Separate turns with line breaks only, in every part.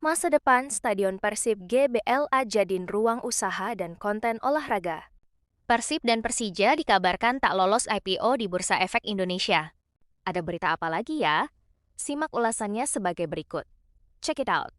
Masa depan Stadion Persib GBLA jadiin ruang usaha dan konten olahraga. Persib dan Persija dikabarkan tak lolos IPO di Bursa Efek Indonesia. Ada berita apa lagi ya? Simak ulasannya sebagai berikut. Check it out.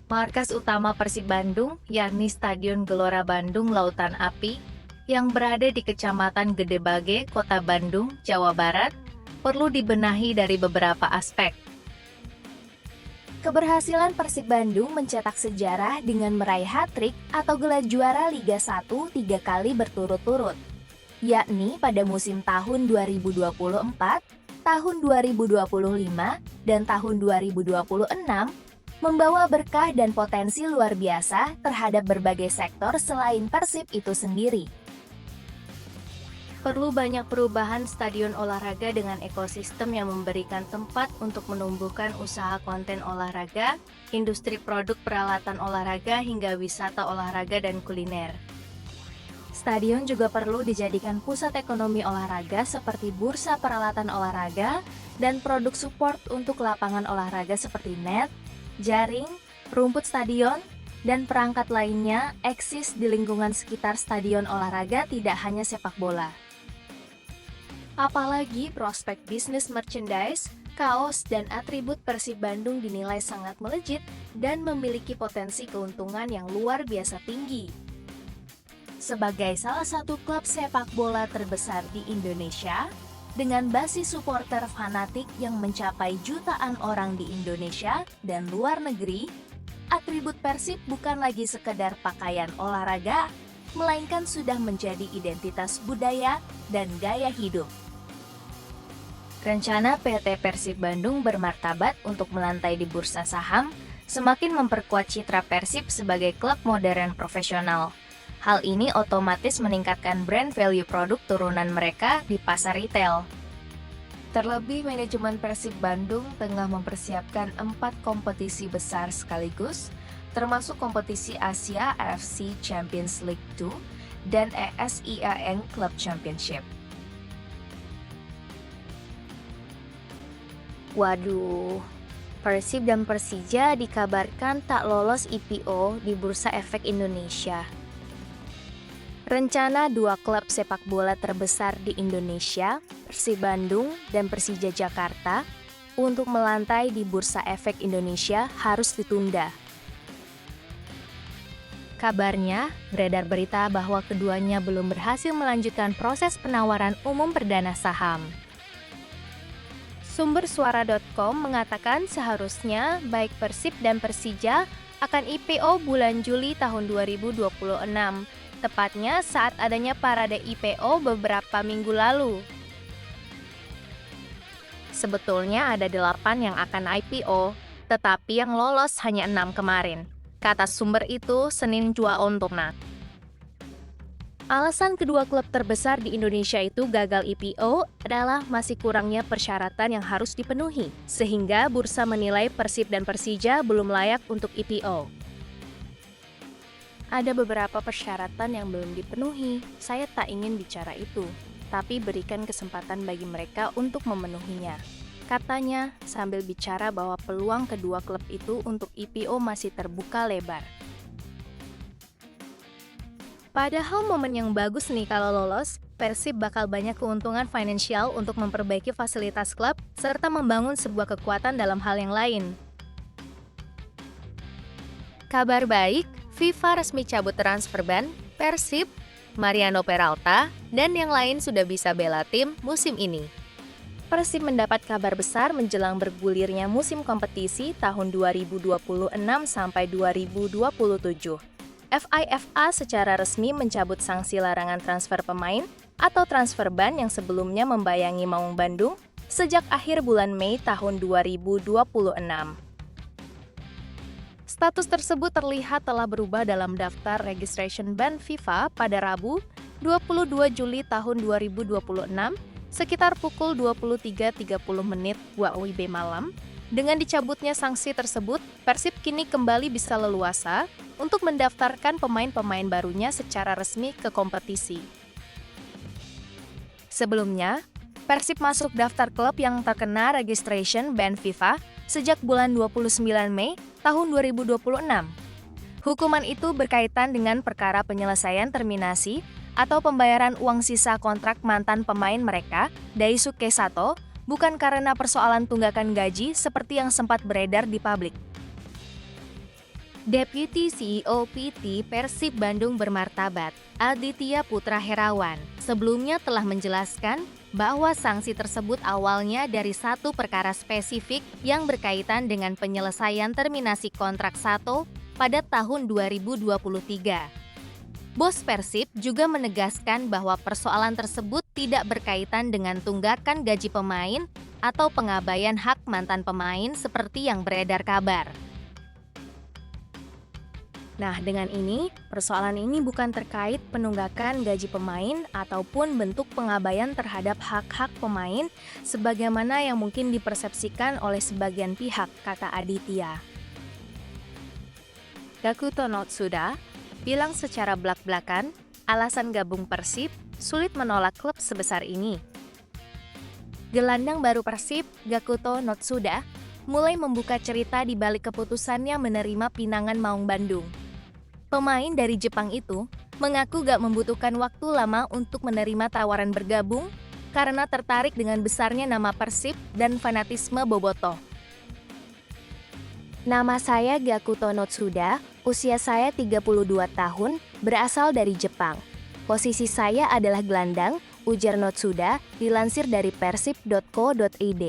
Markas utama Persib Bandung, yakni Stadion Gelora Bandung Lautan Api, yang berada di Kecamatan Gedebage, Kota Bandung, Jawa Barat, perlu dibenahi dari beberapa aspek. Keberhasilan Persib Bandung mencetak sejarah dengan meraih hat-trick atau gelar juara Liga 1 3 kali berturut-turut, yakni pada musim tahun 2024, tahun 2025, dan tahun 2026, membawa berkah dan potensi luar biasa terhadap berbagai sektor selain Persib itu sendiri. Perlu banyak perubahan stadion olahraga dengan ekosistem yang memberikan tempat untuk menumbuhkan usaha konten olahraga, industri produk peralatan olahraga hingga wisata olahraga dan kuliner. Stadion juga perlu dijadikan pusat ekonomi olahraga seperti bursa peralatan olahraga dan produk support untuk lapangan olahraga seperti net, jaring, rumput stadion, dan perangkat lainnya eksis di lingkungan sekitar stadion olahraga tidak hanya sepak bola. Apalagi prospek bisnis merchandise, kaos, dan atribut Persib Bandung dinilai sangat melejit dan memiliki potensi keuntungan yang luar biasa tinggi. Sebagai salah satu klub sepak bola terbesar di Indonesia, dengan basis supporter fanatik yang mencapai jutaan orang di Indonesia dan luar negeri, atribut Persib bukan lagi sekedar pakaian olahraga, melainkan sudah menjadi identitas budaya dan gaya hidup. Rencana PT Persib Bandung bermartabat untuk melantai di bursa saham semakin memperkuat citra Persib sebagai klub modern profesional. Hal ini otomatis meningkatkan brand value produk turunan mereka di pasar retail. Terlebih, manajemen Persib Bandung tengah mempersiapkan 4 kompetisi besar sekaligus, termasuk kompetisi Asia AFC Champions League 2 dan ESIAN Club Championship. Waduh, Persib dan Persija dikabarkan tak lolos IPO di Bursa Efek Indonesia. Rencana dua klub sepak bola terbesar di Indonesia, Persib Bandung dan Persija Jakarta, untuk melantai di Bursa Efek Indonesia harus ditunda. Kabarnya, beredar berita bahwa keduanya belum berhasil melanjutkan proses penawaran umum perdana saham. Sumber Suara.com mengatakan seharusnya baik Persib dan Persija akan IPO bulan Juli tahun 2026, tepatnya saat adanya parade IPO beberapa minggu lalu. Sebetulnya ada 8 yang akan IPO, tetapi yang lolos hanya 6 kemarin, kata sumber itu Senin Juaontona. Alasan kedua klub terbesar di Indonesia itu gagal IPO adalah masih kurangnya persyaratan yang harus dipenuhi, sehingga bursa menilai Persib dan Persija belum layak untuk IPO. Ada beberapa persyaratan yang belum dipenuhi, saya tak ingin bicara itu, tapi berikan kesempatan bagi mereka untuk memenuhinya. Katanya sambil bicara bahwa peluang kedua klub itu untuk IPO masih terbuka lebar. Padahal momen yang bagus nih kalau lolos, Persib bakal banyak keuntungan finansial untuk memperbaiki fasilitas klub serta membangun sebuah kekuatan dalam hal yang lain. Kabar baik, FIFA resmi cabut transfer ban Persib, Mariano Peralta, dan yang lain sudah bisa bela tim musim ini. Persib mendapat kabar besar menjelang bergulirnya musim kompetisi tahun 2026 sampai 2027. FIFA secara resmi mencabut sanksi larangan transfer pemain atau transfer ban yang sebelumnya membayangi Maung Bandung sejak akhir bulan Mei tahun 2026. Status tersebut terlihat telah berubah dalam daftar registration ban FIFA pada Rabu, 22 Juli tahun 2026, sekitar pukul 23.30 WIB malam. Dengan dicabutnya sanksi tersebut, Persib kini kembali bisa leluasa untuk mendaftarkan pemain-pemain barunya secara resmi ke kompetisi. Sebelumnya, Persib masuk daftar klub yang terkena registration ban FIFA sejak bulan 29 Mei tahun 2026. Hukuman itu berkaitan dengan perkara penyelesaian terminasi atau pembayaran uang sisa kontrak mantan pemain mereka, Daisuke Sato, bukan karena persoalan tunggakan gaji seperti yang sempat beredar di publik. Deputy CEO PT Persib Bandung Bermartabat, Aditya Putra Herawan, sebelumnya telah menjelaskan bahwa sanksi tersebut awalnya dari satu perkara spesifik yang berkaitan dengan penyelesaian terminasi kontrak Sato pada tahun 2023. Bos Persib juga menegaskan bahwa persoalan tersebut tidak berkaitan dengan tunggakan gaji pemain atau pengabaian hak mantan pemain seperti yang beredar kabar. Nah, dengan ini, persoalan ini bukan terkait penunggakan gaji pemain ataupun bentuk pengabaian terhadap hak-hak pemain sebagaimana yang mungkin dipersepsikan oleh sebagian pihak, kata Aditya. Gakuto Notsuda bilang secara belak-belakan, alasan gabung Persib sulit menolak klub sebesar ini. Gelandang baru Persib, Gakuto Notsuda, mulai membuka cerita di balik keputusannya menerima pinangan Maung Bandung. Pemain dari Jepang itu mengaku gak membutuhkan waktu lama untuk menerima tawaran bergabung karena tertarik dengan besarnya nama Persib dan fanatisme Bobotoh. Nama saya Gakuto Notsuda, usia saya 32 tahun, berasal dari Jepang. Posisi saya adalah gelandang, ujar Notsuda, dilansir dari persib.co.id.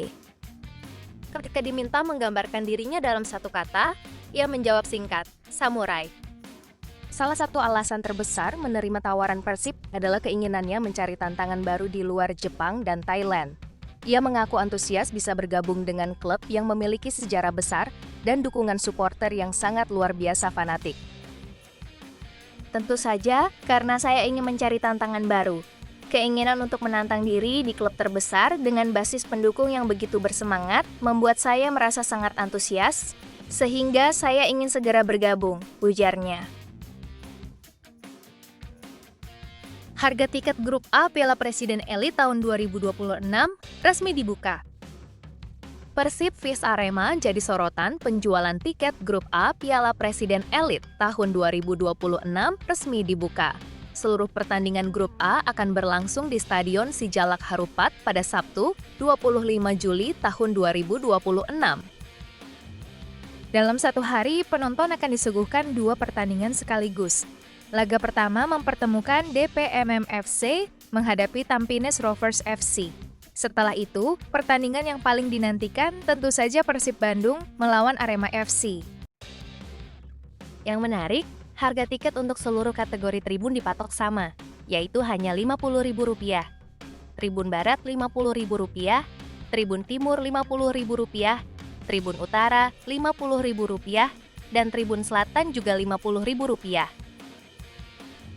Ketika diminta menggambarkan dirinya dalam satu kata, ia menjawab singkat, samurai. Salah satu alasan terbesar menerima tawaran Persib adalah keinginannya mencari tantangan baru di luar Jepang dan Thailand. Ia mengaku antusias bisa bergabung dengan klub yang memiliki sejarah besar dan dukungan supporter yang sangat luar biasa fanatik. Tentu saja, karena saya ingin mencari tantangan baru. Keinginan untuk menantang diri di klub terbesar dengan basis pendukung yang begitu bersemangat membuat saya merasa sangat antusias, sehingga saya ingin segera bergabung, ujarnya. Harga tiket Grup A Piala Presiden Elite tahun 2026 resmi dibuka. Persib vs Arema jadi sorotan penjualan tiket Grup A Piala Presiden Elite tahun 2026 resmi dibuka. Seluruh pertandingan Grup A akan berlangsung di Stadion Sijalak Harupat pada Sabtu, 25 Juli tahun 2026. Dalam satu hari, penonton akan disuguhkan 2 pertandingan sekaligus. Laga pertama mempertemukan DPMM FC menghadapi Tampines Rovers FC. Setelah itu, pertandingan yang paling dinantikan tentu saja Persib Bandung melawan Arema FC. Yang menarik, harga tiket untuk seluruh kategori tribun dipatok sama, yaitu hanya Rp50.000. Tribun Barat Rp50.000, Tribun Timur Rp50.000, Tribun Utara Rp50.000, dan Tribun Selatan juga Rp50.000.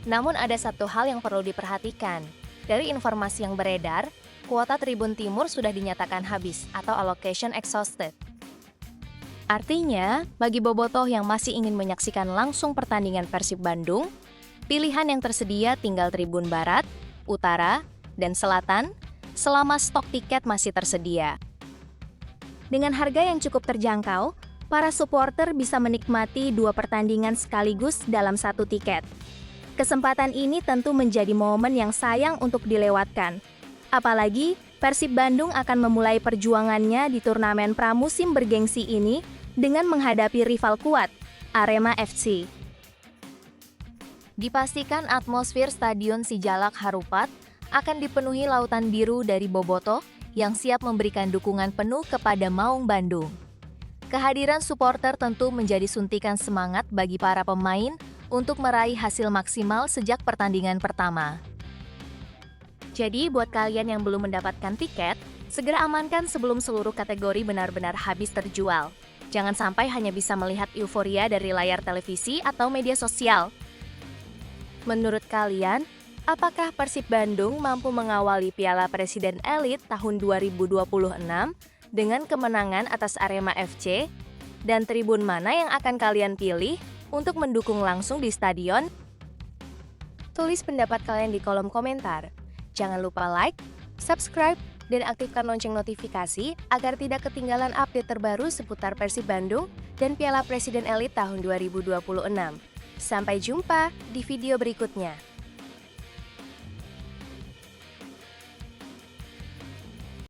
Namun ada satu hal yang perlu diperhatikan. Dari informasi yang beredar, kuota Tribun Timur sudah dinyatakan habis atau allocation exhausted. Artinya, bagi bobotoh yang masih ingin menyaksikan langsung pertandingan Persib Bandung, pilihan yang tersedia tinggal Tribun Barat, Utara, dan Selatan selama stok tiket masih tersedia. Dengan harga yang cukup terjangkau, para supporter bisa menikmati 2 pertandingan sekaligus dalam satu tiket. Kesempatan ini tentu menjadi momen yang sayang untuk dilewatkan. Apalagi, Persib Bandung akan memulai perjuangannya di turnamen pramusim bergengsi ini dengan menghadapi rival kuat, Arema FC. Dipastikan atmosfer Stadion Sijalak Harupat akan dipenuhi lautan biru dari bobotoh yang siap memberikan dukungan penuh kepada Maung Bandung. Kehadiran supporter tentu menjadi suntikan semangat bagi para pemain untuk meraih hasil maksimal sejak pertandingan pertama. Jadi, buat kalian yang belum mendapatkan tiket, segera amankan sebelum seluruh kategori benar-benar habis terjual. Jangan sampai hanya bisa melihat euforia dari layar televisi atau media sosial. Menurut kalian, apakah Persib Bandung mampu mengawali Piala Presiden Elite tahun 2026 dengan kemenangan atas Arema FC? Dan tribun mana yang akan kalian pilih untuk mendukung langsung di stadion? Tulis pendapat kalian di kolom komentar.
Jangan lupa like, subscribe, dan aktifkan lonceng notifikasi agar tidak ketinggalan update terbaru seputar Persib Bandung dan Piala Presiden Elite tahun 2026. Sampai jumpa di video berikutnya.